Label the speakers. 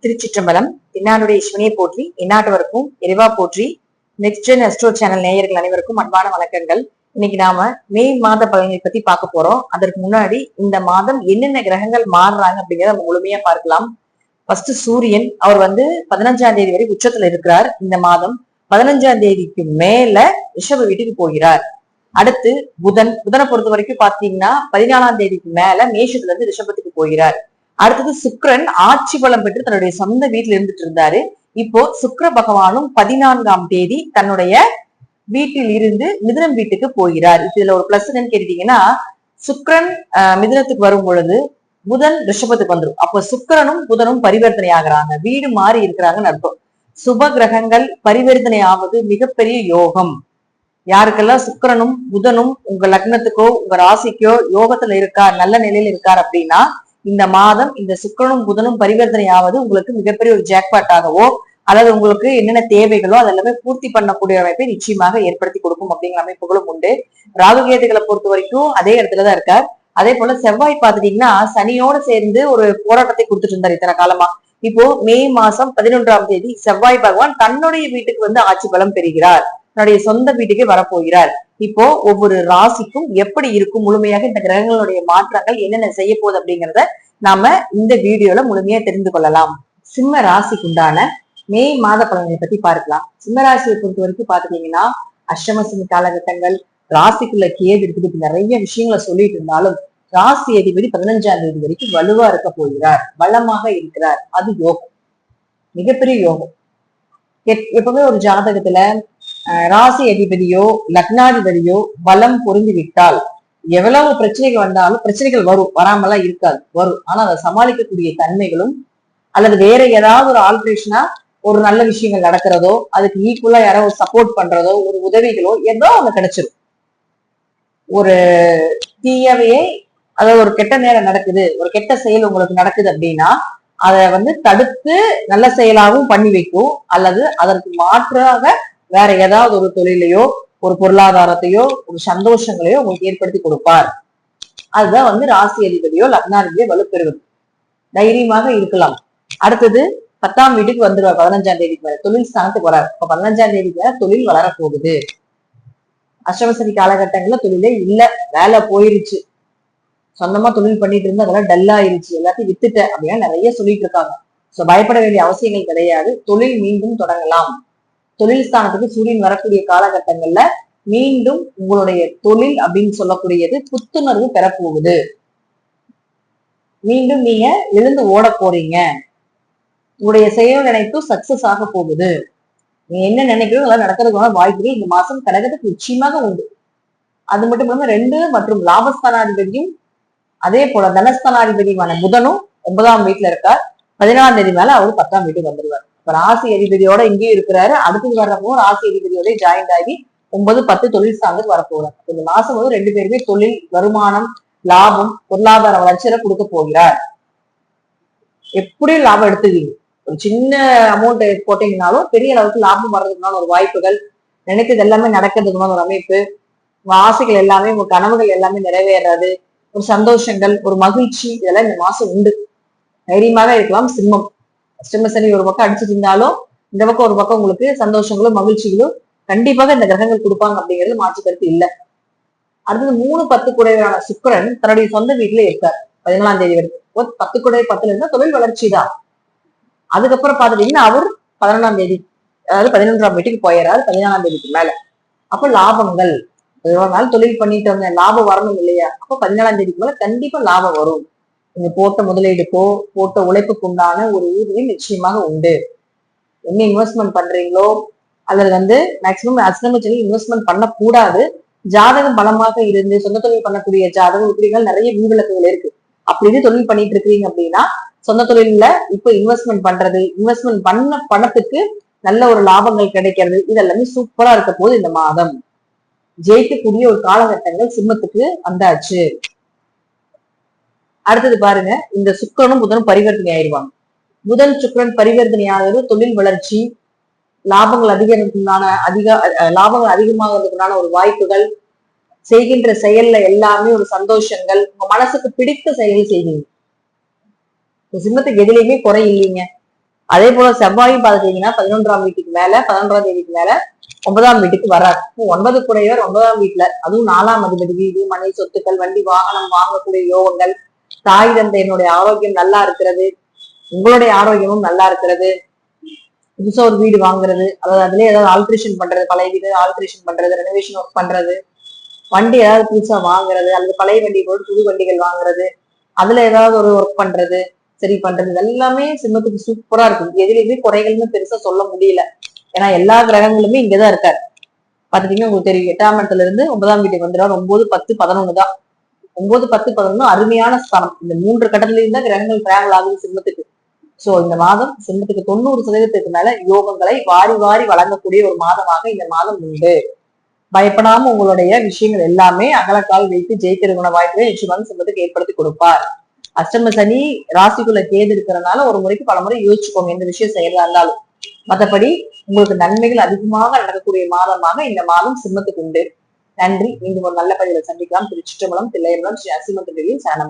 Speaker 1: திருச்சிற்றம்பலம். இன்னாருடைய ஈஸ்வனியை போற்றி, இந்நாட்டவருக்கும் இறைவா போற்றி. நெக்ஸ்ட் ஜென் அஸ்ட்ரோ சேனல் நேயர்கள் அனைவருக்கும் அன்பான வணக்கங்கள். இன்னைக்கு நாம மே மாத பலன்களை பத்தி பார்க்க போறோம். அதற்கு முன்னாடி இந்த மாதம் என்னென்ன கிரகங்கள் மாறுறாங்க அப்படிங்கிறத நம்ம முழுமையா பார்க்கலாம். ஃபர்ஸ்ட் சூரியன், அவர் 15ஆம் தேதி வரை உச்சத்துல இருக்கிறார். இந்த மாதம் 15ஆம் தேதிக்கு மேல ரிஷப வீட்டுக்கு போகிறார். அடுத்து புதனை பொறுத்த வரைக்கும் பாத்தீங்கன்னா 14ஆம் தேதிக்கு மேல மேஷத்துல இருந்து ரிஷபத்துக்கு போகிறார். அடுத்தது சுக்கிரன் ஆட்சி பலம் பெற்று தன்னுடைய சொந்த வீட்டுல இருந்துட்டு இருந்தாரு. இப்போ சுக்கிர பகவானும் 14ஆம் தேதி தன்னுடைய வீட்டில் இருந்து மிதுனம் வீட்டுக்கு போகிறார். இதுல ஒரு பிளஸ் என்னன்னு கேட்டீங்கன்னா, சுக்கிரன் மிதுனத்துக்கு வரும் பொழுது புதன் ரிஷபத்துக்கு வந்துடும். அப்போ சுக்கிரனும் புதனும் பரிவர்த்தனை ஆகுறாங்க, வீடு மாறி இருக்கிறாங்கன்னு அர்த்தம். சுப கிரகங்கள் பரிவர்த்தனை ஆவது மிகப்பெரிய யோகம். யாருக்கெல்லாம் சுக்கிரனும் புதனும் உங்க லக்னத்துக்கோ உங்க ராசிக்கோ யோகத்துல இருக்கார், நல்ல நிலையில இருக்கார் அப்படின்னா, இந்த மாதம் இந்த சுக்கிரனும் புதனும் பரிவர்த்தனை ஆவது உங்களுக்கு மிகப்பெரிய ஒரு ஜாக்பாட் ஆகவோ அல்லது உங்களுக்கு என்னென்ன தேவைகளோ அதெல்லாமே பூர்த்தி பண்ணக்கூடிய அமைப்பை நிச்சயமாக ஏற்படுத்தி கொடுக்கும் அப்படிங்கிற அமைப்புகளும் உண்டு. ராகுகேதுகளை பொறுத்த வரைக்கும் அதே இடத்துலதான் இருக்கார். அதே போல செவ்வாய் பார்த்துட்டீங்கன்னா சனியோட சேர்ந்து ஒரு போராட்டத்தை கொடுத்துட்டு இருந்தார் இத்தனை காலமா. இப்போ மே மாசம் 11ஆம் தேதி செவ்வாய் பகவான் தன்னுடைய வீட்டுக்கு ஆட்சி பலம் பெறுகிறார், தன்னுடைய சொந்த வீட்டுக்கே வரப்போகிறார். இப்போ ஒவ்வொரு ராசிக்கும் எப்படி இருக்கும், முழுமையாக இந்த கிரகங்களுடைய மாற்றங்கள் என்னென்ன செய்ய போகுது அப்படிங்கிறத நாம இந்த வீடியோல முழுமையா தெரிந்து கொள்ளலாம். சிம்ம ராசிக்கு உண்டான மே மாத பலன்களை பத்தி பார்க்கலாம். சிம்ம ராசியை பொறுத்த வரைக்கும் பாத்துட்டீங்கன்னா அஷ்டமசனி காலகட்டங்கள், ராசிக்குள்ள கேது இருக்குது, நிறைய விஷயங்களை சொல்லிட்டு இருந்தாலும் ராசி அதிபதி 15ஆம் தேதி வரைக்கும் வலுவா இருக்க போகிறார், பலமாக இருக்கிறார். அது யோகம், மிகப்பெரிய யோகம். எப்பவுமே ஒரு ஜாதகத்துல ராசி அதிபதியோ லக்னாதிபதியோ பலம் பொருந்தி விட்டால் எவ்வளவு பிரச்சனைகள் வந்தாலும், பிரச்சனைகள் வரும், வராமலாம் இருக்காது, வரும். ஆனா அதை சமாளிக்கக்கூடிய தன்மைகளும் அல்லது வேற ஏதாவது ஒரு ஆல்ட்ரேஷனா ஒரு நல்ல விஷயங்கள் நடக்கிறதோ, அதுக்கு ஈக்குவலா யாரோ ஒரு சப்போர்ட் பண்றதோ, ஒரு உதவிகளோ ஏதோ ஒண்ணு கிடைச்சிடும். ஒரு தீயவையே, அதாவது ஒரு கெட்ட நேரம் நடக்குது, ஒரு கெட்ட செயல் உங்களுக்கு நடக்குது அப்படின்னா அதை தடுத்து நல்ல செயலாகவும் பண்ணி வைக்கும், அல்லது அதற்கு மாற்றாக வேற ஏதாவது ஒரு தொழிலையோ ஒரு பொருளாதாரத்தையோ ஒரு சந்தோஷங்களையோ உங்களுக்கு ஏற்படுத்தி கொடுப்பார். அதுதான் ராசி அதிபதியோ லக்னாதிபதியோ வலுப்பெறுவது. தைரியமாக இருக்கலாம். அடுத்தது 10ஆம் வீட்டுக்கு வந்துருவார். 15ஆம் தேதிக்கு மேல தொழில் ஸ்தானத்துக்கு வராரு. இப்ப 15ஆம் தேதிக்கு மேல தொழில் வளரப்போகுது. அஷ்டமசனி காலகட்டங்கள்ல தொழிலே இல்ல, வேலை போயிருச்சு, சொந்தமா தொழில் பண்ணிட்டு இருந்தா அதெல்லாம் டல் ஆயிருச்சு, எல்லாத்தையும் வித்துட்டேன் அப்படின்னா நிறைய சொல்லிட்டு இருக்காங்க. சோ பயப்பட வேண்டிய அவசியங்கள் கிடையாது. தொழில் மீண்டும் தொடங்கலாம். தொழில் ஸ்தானத்துக்கு சூரியன் வரக்கூடிய காலகட்டங்கள்ல மீண்டும் உங்களுடைய தொழில் அப்படின்னு சொல்லக்கூடியது புத்துணர்வு பெறப்போகுது. மீண்டும் நீங்க எழுந்து ஓட போறீங்க. உங்களுடைய செயல் நினைப்பு சக்சஸ் ஆக போகுது. நீங்க என்ன நினைக்கிறோம் அதெல்லாம் நடக்கிறதுக்கான வாய்ப்புகள் இந்த மாசம் கடகத்துக்கு நிச்சயமாக உண்டு. அது மட்டும் இல்லாம 2 மற்றும் லாபஸ்தானாதிபதியும் அதே போல தனஸ்தானாதிபதியுமான புதனும் 9ஆம் வீட்டுல இருக்கார். 14ஆம் தேதி மேல அவரு 10ஆம் வீட்டுக்கு வந்துருவார். இப்ப ராசி அதிபதியோட இங்கேயும் இருக்கிறாரு. அடுத்தது வர்றப்போ ராசி அதிபதியோட ஜாயிண்ட் ஆகி 9, 10 தொழில் ஸ்தானத்துக்கு வரப்போறார். இந்த மாசம் 2 பேருமே தொழில், வருமானம், லாபம், பொருளாதார வளர்ச்சியில கொடுக்க போகிறார். எப்படியும் லாபம் எடுத்துக்கீங்க. ஒரு சின்ன அமௌண்ட் போட்டீங்கன்னாலும் பெரிய அளவுக்கு லாபம் வர்றதுக்குமான ஒரு வாய்ப்புகள், நினைத்தது எல்லாமே நடக்கிறதுக்குமான ஒரு அமைப்பு, உங்க ஆசைகள் எல்லாமே, உங்க கனவுகள் எல்லாமே நிறைவேறது, ஒரு சந்தோஷங்கள், ஒரு மகிழ்ச்சி, இதெல்லாம் இந்த மாசம் உண்டு. தைரியமாக இருக்கலாம். சிம்மம் அஷ்டமசனி ஒரு பக்கம் அடிச்சுட்டு இருந்தாலும் இந்த பக்கம் ஒரு பக்கம் உங்களுக்கு சந்தோஷங்களும் மகிழ்ச்சிகளும் கண்டிப்பாக இந்த கிரகங்கள் கொடுப்பாங்க அப்படிங்கிறது மாற்று கருத்து இல்லை. அடுத்தது 3, 10 குடையவரான சுக்கிரன் தன்னுடைய சொந்த வீட்டுல இருக்கார் 14ஆம் தேதி வரைக்கும். 10 குடை 10ல இருந்தா தொழில் வளர்ச்சி தான். அதுக்கப்புறம் பாத்துட்டீங்கன்னா அவர் 11ஆம் தேதி, அதாவது 11ஆம் வீட்டுக்கு போயிடறாரு 14ஆம் தேதிக்கு மேல. அப்ப லாபங்கள், நாள் தொழில் பண்ணிட்டு வந்த லாபம் வரணும் இல்லையா? அப்ப 14ஆம் தேதிக்கு மேல கண்டிப்பா லாபம் வரும். நீங்க போட்ட முதலீடுக்கோ போட்ட உழைப்புக்கு உண்டான ஒரு ஊதியம் நிச்சயமாக உண்டு. என்ன இன்வெஸ்ட்மெண்ட் பண்றீங்களோ அல்லது மேக்சிமம் அஸ்ட்ராலஜில இன்வெஸ்ட்மெண்ட் பண்ணக்கூடாது. ஜாதகம் பலமாக இருந்து சொந்த தொழில் பண்ணக்கூடிய ஜாதகம் இப்படிகள் நிறைய விதிவிலக்குகள் இருக்கு. அப்படின்னு தொழில் பண்ணிட்டு இருக்கிறீங்க அப்படின்னா சொந்த தொழில இப்ப இன்வெஸ்ட்மெண்ட் பண்றது, இன்வெஸ்ட்மெண்ட் பண்ண பணத்துக்கு நல்ல ஒரு லாபங்கள் கிடைக்கிறது, இதெல்லாமே சூப்பரா இருக்க போது இந்த மாதம் ஜெயிக்கக்கூடிய ஒரு காலகட்டங்கள் சிம்மத்துக்கு வந்தாச்சு. அடுத்தது பாருங்க, இந்த சுக்கிரனும் புதனும் பரிவர்த்தனை ஆயிடுவாங்க. புதன் சுக்கிரன் பரிவர்த்தனை ஆகிறது தொழில் வளர்ச்சி, லாபங்கள் லாபங்கள் அதிகமாகிறதுக்குண்டான ஒரு வாய்ப்புகள், செய்கின்ற செயல்ல எல்லாமே ஒரு சந்தோஷங்கள், உங்க மனசுக்கு பிடித்த செயல் செய்வீங்க. சிம்மத்துக்கு எதுலையுமே குறை இல்லைங்க. அதே போல செவ்வாயும் பாத்துட்டீங்கன்னா 11ஆம் வீட்டுக்கு மேல 11ஆம் தேதிக்கு மேல 9ஆம் வீட்டுக்கு வர்றாரு. 9 கூடையவர் 9ஆம் வீட்டுல, அதுவும் 4ஆம் அதிபதி, வீடு மனை சொத்துக்கள் வண்டி வாகனம் வாங்கக்கூடிய யோகங்கள், தாய் தந்தையினுடைய ஆரோக்கியம் நல்லா இருக்கிறது, உங்களுடைய ஆரோக்கியமும் நல்லா இருக்கிறது, புதுசா ஒரு வீடு வாங்குறது, அதாவது அதுலயே ஏதாவது ஆல்ட்ரேஷன் பண்றது, பழைய வீடு ஆல்ட்ரேஷன் பண்றது, ரெனோவேஷன் ஒர்க் பண்றது, வண்டி ஏதாவது புதுசா வாங்குறது, அல்லது பழைய வண்டி போட்டு புது வண்டிகள் வாங்குறது, அதுல ஏதாவது ஒரு ஒர்க் பண்றது, சரி பண்றது, எல்லாமே சிம்மத்துக்கு சூப்பரா இருக்கும். எதுலையுமே குறைகள்னு பெருசா சொல்ல முடியல. ஏன்னா எல்லா கிரகங்களுமே இங்கதான் இருக்காரு. பாத்துட்டீங்கன்னா உங்களுக்கு தெரியும், 8ஆம் இடத்துல இருந்து 9ஆம் வீட்டுக்கு வந்துடுவார். 9, 10, 11 தான். 9, 10, 11 அருமையான ஸ்தானம். இந்த 3 கட்டத்திலையும் தான் கிரகங்கள் டிராவல் ஆகுது சிம்மத்துக்கு. சோ இந்த மாதம் சிம்மத்துக்கு 90% மேல யோகங்களை வாரி வாரி வழங்கக்கூடிய ஒரு மாதமாக இந்த மாதம் உண்டு. பயப்படாம உங்களுடைய விஷயங்கள் எல்லாமே அகலக்கால் வைத்து ஜெயிக்கிறதுக்கான வாய்ப்புகளை நிச்சயமாக சிம்மத்துக்கு ஏற்படுத்தி கொடுப்பார். அஷ்டம சனி ராசிக்குள்ள கேது இருக்கிறதுனால ஒரு முறைக்கு பல முறை யோசிச்சுக்கோங்க எந்த விஷயம் செய்யறதா இருந்தாலும். மற்றபடி உங்களுக்கு நன்மைகள் அதிகமாக நடக்கக்கூடிய மாதமாக இந்த மாதம் சிம்மத்துக்கு உண்டு. நன்றி. மீண்டும் ஒரு நல்ல பதிவில் சந்திக்கலாம். திருச்சிற்றம்பலம், தில்லையம்பலம், ஸ்ரீ அசிமத்துறையில் சரணம்.